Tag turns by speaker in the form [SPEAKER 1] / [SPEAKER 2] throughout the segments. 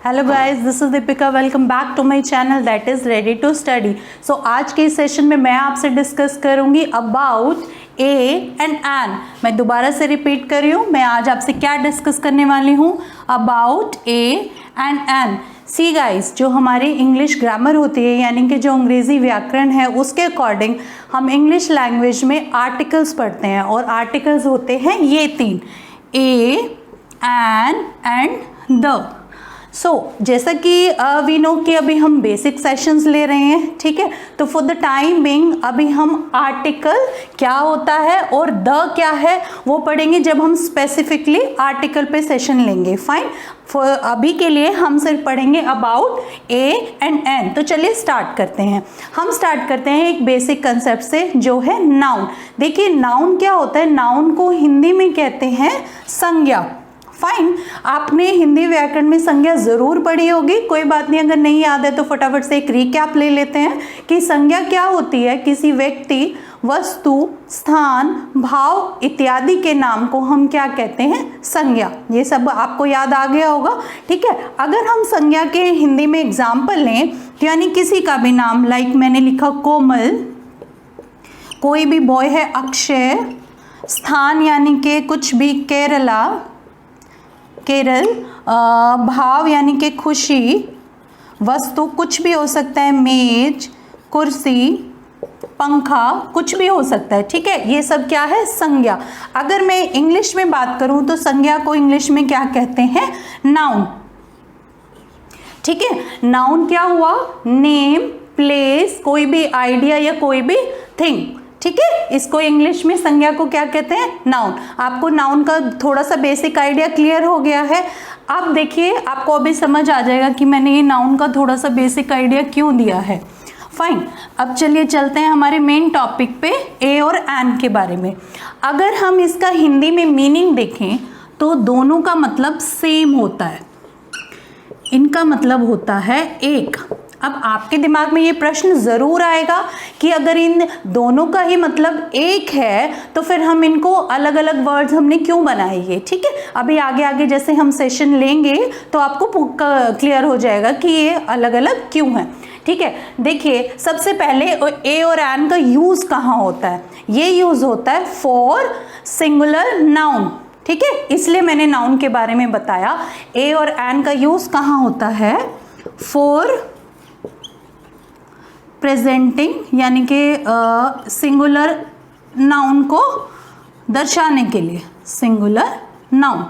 [SPEAKER 1] Hello guys, this is Deepika. Welcome back to my channel that is ready to study. So आज के इस session में मैं आपसे डिस्कस करूंगी अबाउट ए एंड एन। मैं दोबारा से रिपीट कर रही हूँ, मैं आज आपसे क्या डिस्कस करने वाली हूँ, about a and an. See guys, जो हमारी इंग्लिश ग्रामर होती है यानी कि जो अंग्रेज़ी व्याकरण है उसके अकॉर्डिंग हम इंग्लिश लैंग्वेज में आर्टिकल्स पढ़ते हैं और आर्टिकल्स होते हैं ये तीन, ए, एन एंड द। सो जैसा कि वी नो कि अभी हम बेसिक सेशंस ले रहे हैं, ठीक है। तो फॉर द टाइम बिंग अभी हम आर्टिकल क्या होता है और द क्या है वो पढ़ेंगे जब हम स्पेसिफिकली आर्टिकल पे सेशन लेंगे। फाइन, अभी के लिए हम सिर्फ पढ़ेंगे अबाउट ए एंड एन। तो चलिए स्टार्ट करते हैं। हम स्टार्ट करते हैं एक बेसिक कंसेप्ट से जो है नाउन। देखिए नाउन क्या होता है, नाउन को हिंदी में कहते हैं संज्ञा। फाइन, आपने हिंदी व्याकरण में संज्ञा जरूर पढ़ी होगी, कोई बात नहीं, अगर नहीं याद है तो फटाफट से एक रिकैप ले लेते हैं कि संज्ञा क्या होती है। किसी व्यक्ति, वस्तु, स्थान, भाव इत्यादि के नाम को हम क्या कहते हैं, संज्ञा। ये सब आपको याद आ गया होगा, ठीक है। अगर हम संज्ञा के हिंदी में एग्जाम्पल लें तो यानी किसी का भी नाम, लाइक मैंने लिखा कोमल, कोई भी बॉय है अक्षय, स्थान यानी कि कुछ भी केरला, केरल, भाव यानी कि खुशी, वस्तु कुछ भी हो सकता है, मेज, कुर्सी, पंखा, कुछ भी हो सकता है, ठीक है। ये सब क्या है, संज्ञा। अगर मैं इंग्लिश में बात करूं तो संज्ञा को इंग्लिश में क्या कहते हैं, नाउन, ठीक है। नाउन क्या हुआ, नेम, प्लेस, कोई भी आइडिया या कोई भी थिंग, ठीक है। इसको इंग्लिश में संज्ञा को क्या कहते हैं, नाउन। आपको नाउन का थोड़ा सा बेसिक आइडिया क्लियर हो गया है। अब देखिए आपको अभी समझ आ जाएगा कि मैंने ये नाउन का थोड़ा सा बेसिक आइडिया क्यों दिया है। फाइन, अब चलिए चलते हैं हमारे मेन टॉपिक पे, ए और एन के बारे में। अगर हम इसका हिंदी में मीनिंग देखें तो दोनों का मतलब सेम होता है, इनका मतलब होता है एक। अब आपके दिमाग में ये प्रश्न जरूर आएगा कि अगर इन दोनों का ही मतलब एक है तो फिर हम इनको अलग अलग वर्ड्स हमने क्यों बनाए ये, ठीक है। अभी आगे आगे जैसे हम सेशन लेंगे तो आपको क्लियर हो जाएगा कि ये अलग अलग क्यों है, ठीक है। देखिए सबसे पहले ए और एन का यूज कहाँ होता है, ये यूज होता है फॉर सिंगुलर नाउन, ठीक है। इसलिए मैंने नाउन के बारे में बताया। ए और एन का यूज कहाँ होता है, फॉर प्रेजेंटिंग यानी कि सिंगुलर नाउन को दर्शाने के लिए, सिंगुलर नाउन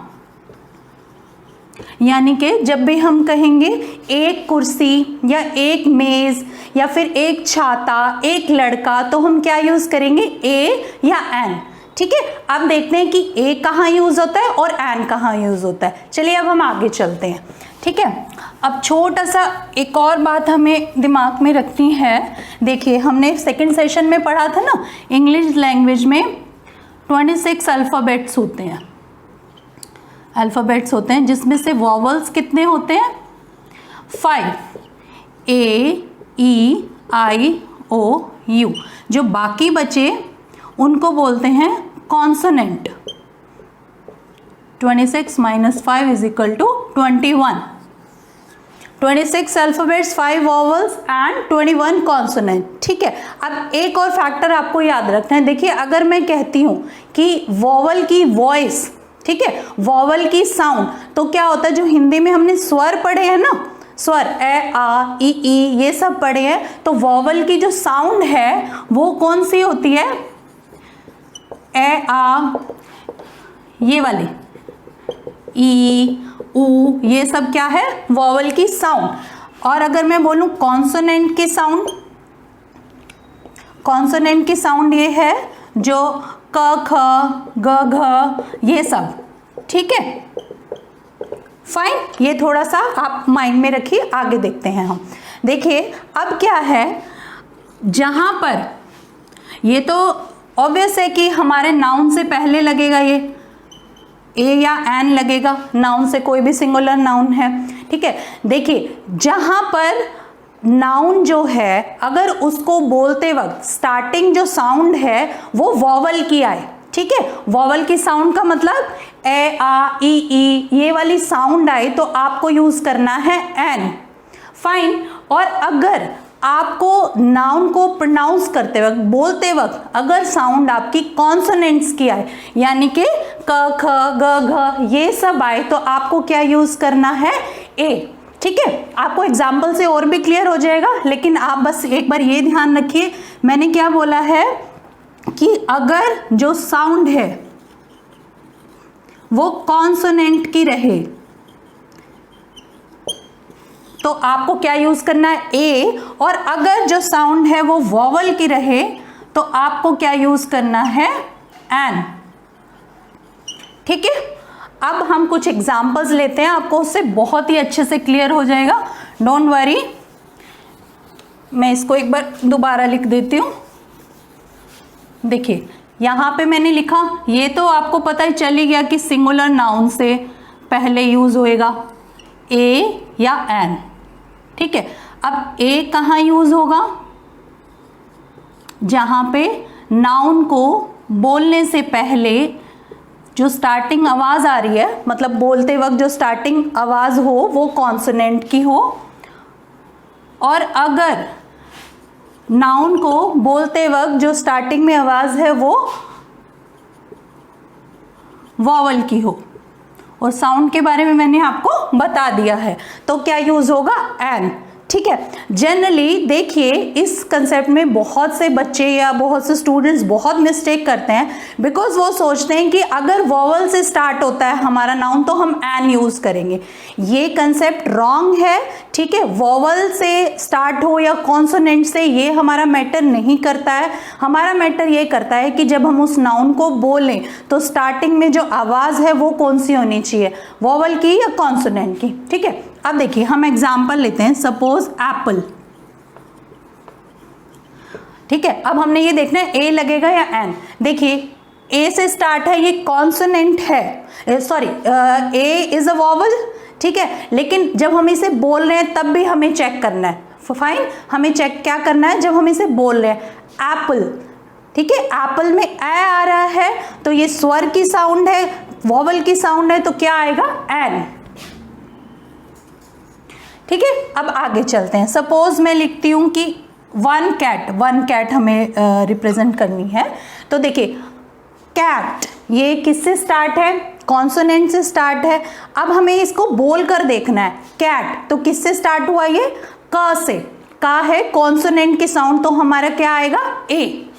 [SPEAKER 1] यानी कि जब भी हम कहेंगे एक कुर्सी या एक मेज या फिर एक छाता, एक लड़का, तो हम क्या यूज करेंगे, ए या एन, ठीक है। अब देखते हैं कि ए कहाँ यूज होता है और एन कहाँ यूज होता है। चलिए अब हम आगे चलते हैं, ठीक है। अब छोटा सा एक और बात हमें दिमाग में रखनी है। देखिए हमने सेकंड सेशन में पढ़ा था ना, इंग्लिश लैंग्वेज में 26 अल्फ़ाबेट्स होते हैं, अल्फ़ाबेट्स होते हैं जिसमें से वॉवल्स कितने होते हैं, 5, ए, ई, आई, ओ, यू। जो बाकी बचे उनको बोलते हैं consonant. 26 - 5 = 21। 26 alphabets, 5 vowels and 21 consonant, ठीक है। अब एक और फैक्टर आपको याद रखना है। देखिए अगर मैं कहती हूँ कि वॉवल की वॉइस, ठीक है, वॉवल की साउंड, तो क्या होता है, जो हिंदी में हमने स्वर पढ़े हैं ना, स्वर ए, आ, ई, ये सब पढ़े हैं, तो वॉवल की जो साउंड है वो कौन सी होती है, ए, आ, ये वाली, ई, ऊ, ये सब क्या है, वॉवल की साउंड। और अगर मैं बोलूं कॉन्सोनेंट की साउंड, कॉन्सोनेंट की साउंड ये है जो क, ख, ग, घ, ये सब, ठीक है। फाइन, ये थोड़ा सा आप माइंड में रखिए, आगे देखते हैं हम। देखिए अब क्या है, जहां पर ये तो ऑब्वियस है कि हमारे नाउन से पहले लगेगा, ये ए या एन लगेगा, नाउन से कोई भी सिंगुलर नाउन है, ठीक है। देखिए जहां पर नाउन जो है अगर उसको बोलते वक्त स्टार्टिंग जो साउंड है वो वॉवल की आए, ठीक है, वॉवल की साउंड का मतलब ए आ ई ये वाली साउंड आई तो आपको यूज करना है एन। फाइन। और अगर आपको नाउन को प्रोनाउंस करते वक्त, बोलते वक्त अगर साउंड आपकी कॉन्सोनेंट्स की आए, यानी कि क ख ग घ ये सब आए, तो आपको क्या यूज करना है, ए। ठीक है, आपको एग्जाम्पल से और भी क्लियर हो जाएगा, लेकिन आप बस एक बार ये ध्यान रखिए मैंने क्या बोला है कि अगर जो साउंड है वो कॉन्सोनेंट की रहे तो आपको क्या यूज करना है, ए। और अगर जो साउंड है वो वॉवल की रहे तो आपको क्या यूज करना है, एन। ठीक है, अब हम कुछ एग्जाम्पल्स लेते हैं, आपको उससे बहुत ही अच्छे से क्लियर हो जाएगा, डोंट वरी। मैं इसको एक बार दोबारा लिख देती हूं। देखिए यहां पे मैंने लिखा, ये तो आपको पता ही चल ही गया कि सिंगुलर नाउन से पहले यूज होएगा ए या एन। ठीक है, अब ए कहाँ यूज होगा, जहां पे नाउन को बोलने से पहले जो स्टार्टिंग आवाज आ रही है, मतलब बोलते वक्त जो स्टार्टिंग आवाज हो वो कॉन्सोनेंट की हो, और अगर नाउन को बोलते वक्त जो स्टार्टिंग में आवाज है वो वॉवल की हो, और साउंड के बारे में मैंने आपको बता दिया है, तो क्या यूज होगा, एन। ठीक है, जनरली देखिए इस कंसेप्ट में बहुत से बच्चे या बहुत से स्टूडेंट्स बहुत मिस्टेक करते हैं, बिकॉज वो सोचते हैं कि अगर वॉवल से स्टार्ट होता है हमारा नाउन तो हम एन यूज करेंगे। ये कंसेप्ट रॉन्ग है। ठीक है, वॉवल से स्टार्ट हो या कॉन्सोनेंट से, ये हमारा मैटर नहीं करता है। हमारा मैटर ये करता है कि जब हम उस नाउन को बोलें तो स्टार्टिंग में जो आवाज है वो कौन सी होनी चाहिए, वॉवल की या कॉन्सोनेंट की। ठीक है, अब देखिए हम एग्जाम्पल लेते हैं, सपोज एप्पल। ठीक है, अब हमने ये देखना है ए लगेगा या एन। देखिए ए से स्टार्ट है, ये कॉन्सोनेंट है, sorry A is a vowel. ठीक है, लेकिन जब हम इसे बोल रहे हैं तब भी हमें चेक करना है। फाइन, हमें चेक क्या करना है, जब हम इसे बोल रहे हैं एप्पल। ठीक है, एप्पल में ए आ रहा है तो ये स्वर की साउंड है, वॉवल की साउंड है, तो क्या आएगा, एन। ठीक है, अब आगे चलते हैं। सपोज मैं लिखती हूं कि वन कैट हमें रिप्रेजेंट करनी है, तो देखिए कैट ये किससे स्टार्ट है, कॉन्सोनेंट से स्टार्ट है। अब हमें इसको बोल कर देखना है, कैट तो किससे स्टार्ट हुआ, ये क से, का है कॉन्सोनेंट की साउंड, तो हमारा क्या आएगा, ए।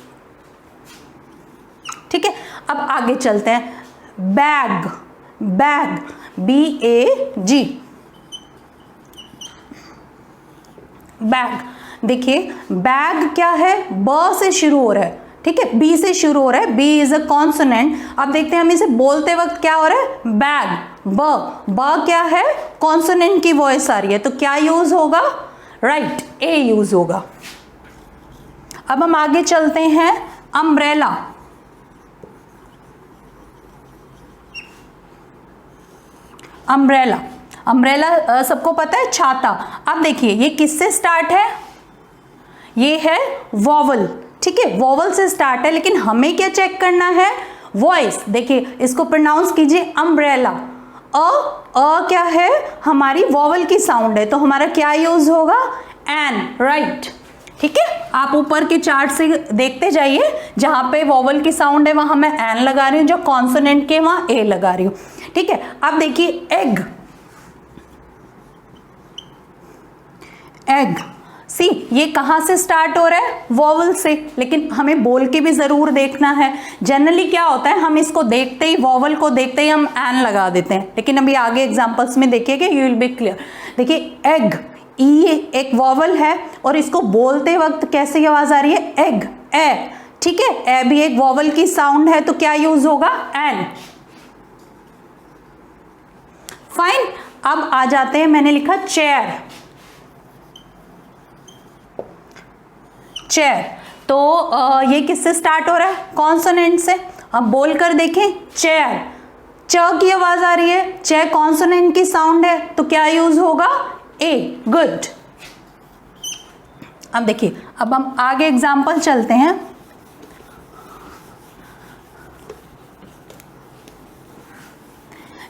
[SPEAKER 1] ठीक है, अब आगे चलते हैं, बैग BAG, बैग। देखिए बैग क्या है, ब से शुरू हो रहा है। ठीक है, बी से शुरू हो रहा है, बी इज अ कॉन्सोनेंट। अब देखते हैं हम इसे बोलते वक्त क्या हो रहा है, बैग। ब क्या है, कॉन्सोनेंट की वॉइस आ रही है, तो क्या यूज होगा, राइट, ए यूज होगा। अब हम आगे चलते हैं, अम्ब्रेला। अम्ब्रेला सबको पता है, छाता। अब देखिए ये किससे स्टार्ट है, ये है वॉवल। ठीक है, वॉवल से स्टार्ट है, लेकिन हमें क्या चेक करना है, वॉइस। देखिए इसको प्रोनाउंस कीजिए, अम्ब्रेला। अ क्या है, हमारी वॉवल की साउंड है, तो हमारा क्या यूज होगा, एन, राइट। ठीक है, आप ऊपर के चार्ट से देखते जाइए, जहां पे वॉवल की साउंड है वहां मैं एन लगा रही हूं, जो कॉन्सोनेंट के वहां ए लगा रही हूं। ठीक है, अब देखिए एग सी, ये कहां से स्टार्ट हो रहा है, वॉवल से, लेकिन हमें बोल के भी जरूर देखना है। जनरली क्या होता है, हम इसको देखते ही, वॉवल को देखते ही हम एन लगा देते हैं, लेकिन अभी आगे एग्जांपल्स में देखिएगा, यू विल बी क्लियर। देखिए एग, ई एक वॉवल है और इसको बोलते वक्त कैसे आवाज आ रही है, एग, ए। ठीक है, ए भी एक वॉवल की साउंड है, तो क्या यूज होगा, एन। फाइन, अब आ जाते हैं, मैंने लिखा चेयर। तो ये किससे स्टार्ट हो रहा है, कॉन्सोनेंट से। अब बोल कर देखें, चेयर, च की आवाज आ रही है, चे कॉन्सोनेंट की साउंड है, तो क्या यूज होगा, ए, गुड। अब देखिए, अब हम आगे एग्जाम्पल चलते हैं।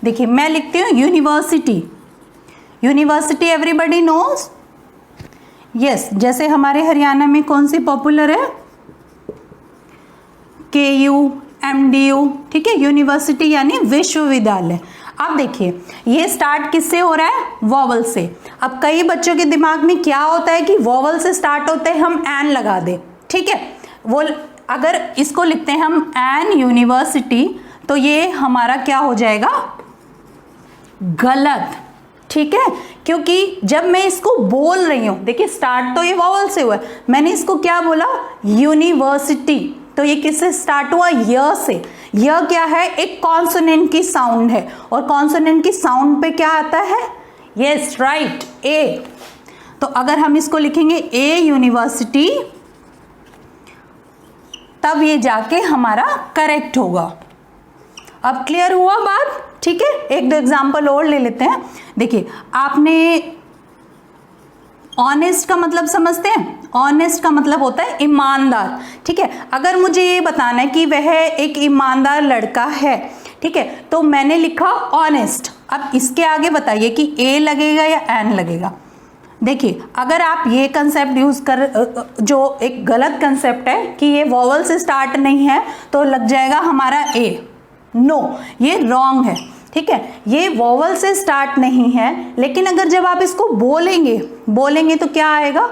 [SPEAKER 1] देखिए मैं लिखती हूँ university, university everybody knows, yes. जैसे हमारे हरियाणा में कौन सी पॉपुलर है, KU, MDU, ठीक है, यूनिवर्सिटी यानी विश्वविद्यालय। अब देखिए ये स्टार्ट किससे हो रहा है, वॉवल से। अब कई बच्चों के दिमाग में क्या होता है कि वॉवल से स्टार्ट होते हैं हम एन लगा दें, ठीक है। वो अगर इसको लिखते हैं हम एन यूनिवर्सिटी तो ये हमारा क्या हो जाएगा, गलत, ठीक है। क्योंकि जब मैं इसको बोल रही हूं, देखिए स्टार्ट तो ये वॉवल से हुआ है, मैंने इसको क्या बोला, यूनिवर्सिटी, तो ये किससे स्टार्ट हुआ, य से। य क्या है, एक कॉन्सोनेंट की साउंड है, और कॉन्सोनेंट की साउंड पे क्या आता है, यस राइट, ए। तो अगर हम इसको लिखेंगे ए यूनिवर्सिटी तब ये जाके हमारा करेक्ट होगा। अब क्लियर हुआ बात, ठीक है। एक दो एग्जांपल और ले लेते हैं। देखिए आपने ऑनेस्ट का मतलब समझते हैं, ऑनेस्ट का मतलब होता है ईमानदार, ठीक है। अगर मुझे ये बताना है कि वह एक ईमानदार लड़का है, ठीक है, तो मैंने लिखा ऑनेस्ट। अब इसके आगे बताइए कि ए लगेगा या एन लगेगा। देखिए अगर आप ये कंसेप्ट यूज कर, जो एक गलत कंसेप्ट है कि ये वॉवल से स्टार्ट नहीं है, तो लग जाएगा हमारा ए। नो, ये रॉन्ग है, ठीक है। ये वॉवल से स्टार्ट नहीं है, लेकिन अगर जब आप इसको बोलेंगे तो क्या आएगा,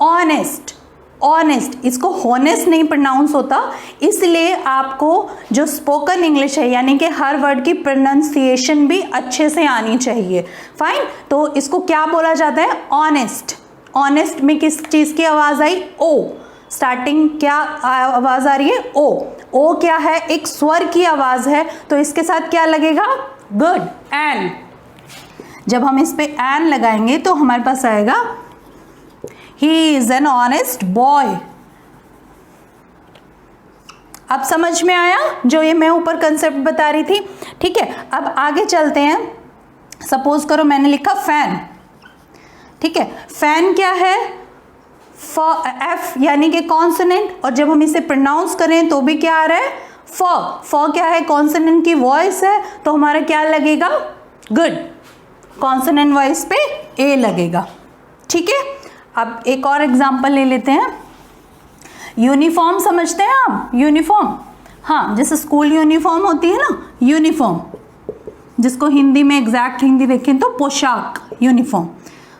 [SPEAKER 1] ऑनेस्ट, ऑनेस्ट। इसको होनेस्ट नहीं प्रोनाउंस होता, इसलिए आपको जो स्पोकन इंग्लिश है यानी कि हर वर्ड की प्रोनाउंसिएशन भी अच्छे से आनी चाहिए। फाइन, तो इसको क्या बोला जाता है, ऑनेस्ट। ऑनेस्ट में किस चीज की आवाज आई, ओ। स्टार्टिंग क्या आवाज आ रही है, ओ। ओ क्या है, एक स्वर की आवाज है, तो इसके साथ क्या लगेगा, गुड, एन। जब हम इस पे एन लगाएंगे तो हमारे पास आएगा he is an honest boy. अब समझ में आया जो ये मैं ऊपर कंसेप्ट बता रही थी, ठीक है। अब आगे चलते हैं। सपोज करो मैंने लिखा फैन, ठीक है। फैन क्या है, एफ यानी कि कॉन्सोनेंट, और जब हम इसे प्रोनाउंस करें तो भी क्या आ रहा है, फ क्या है, कॉन्सोनेंट की वॉइस है, तो हमारा क्या लगेगा, गुड, कॉन्सोनेंट वॉइस पे ए लगेगा, ठीक है। अब एक और एग्जांपल ले लेते हैं। यूनिफॉर्म समझते हैं आप, यूनिफॉर्म, हाँ, जैसे स्कूल यूनिफॉर्म होती है ना, यूनिफॉर्म, जिसको हिंदी में एग्जैक्ट हिंदी देखें तो पोशाक, यूनिफॉर्म।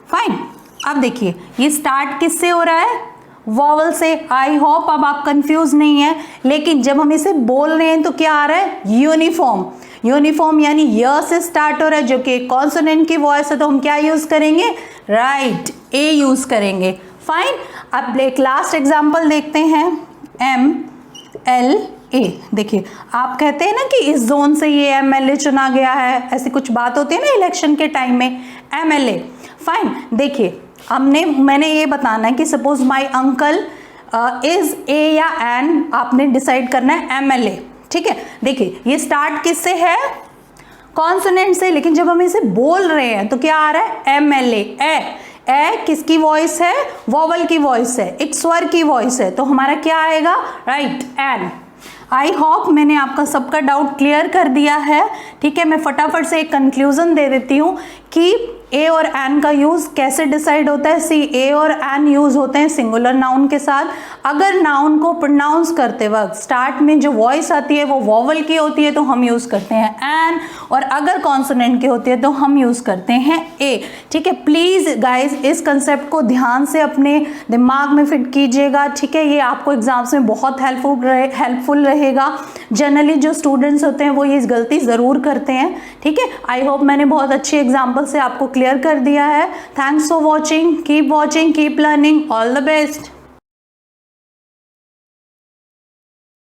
[SPEAKER 1] फाइन, अब देखिए ये स्टार्ट किससे हो रहा है, वॉवल से। आई होप अब आप कंफ्यूज नहीं है, लेकिन जब हम इसे बोल रहे हैं तो क्या आ रहा है, यूनिफॉर्म। यूनिफॉर्म यानी य से स्टार्ट हो रहा है, जो कि कॉन्सोनेंट की वॉइस है, तो हम क्या यूज करेंगे, राइट, ए यूज करेंगे। फाइन, अब एक लास्ट एग्जांपल देखते हैं, MLA। देखिए आप कहते हैं ना कि इस जोन से ये MLA चुना गया है, ऐसी कुछ बात होती है ना इलेक्शन के टाइम में, MLA। फाइन, देखिए मैंने ये बताना है कि suppose my uncle is a या एन, आपने डिसाइड करना है MLA, ठीक है। देखिए ये स्टार्ट किससे है, कॉन्सोनेंट से, लेकिन जब हम इसे बोल रहे हैं तो क्या आ रहा है, MLA। ए किसकी वॉइस है, वॉवल की वॉइस है, एक स्वर की वॉइस है, तो हमारा क्या आएगा, राइट, एन। आई होप मैंने आपका सबका डाउट क्लियर कर दिया है, ठीक है। मैं फटाफट से एक कंक्लूजन दे देती हूँ कि ए और एन का यूज कैसे डिसाइड होता है। सी, ए और एन यूज होते हैं सिंगुलर नाउन के साथ। अगर नाउन को प्रोनाउंस करते वक्त स्टार्ट में जो वॉइस आती है वो वॉवल की होती है तो हम यूज करते हैं एन, और अगर कॉन्सोनेंट की होती है तो हम यूज करते हैं ए, ठीक है। प्लीज गाइज इस कंसेप्ट को ध्यान से अपने दिमाग में फिट कीजिएगा, ठीक है। ये आपको एग्जाम्स में बहुत हेल्पफुल रहेगा। जनरली जो स्टूडेंट्स होते हैं वो ये गलती ज़रूर करते हैं, ठीक है। आई होप मैंने बहुत अच्छी एग्जाम्पल से आपको क्लियर कर दिया है। Thanks for watching, keep learning, all the best.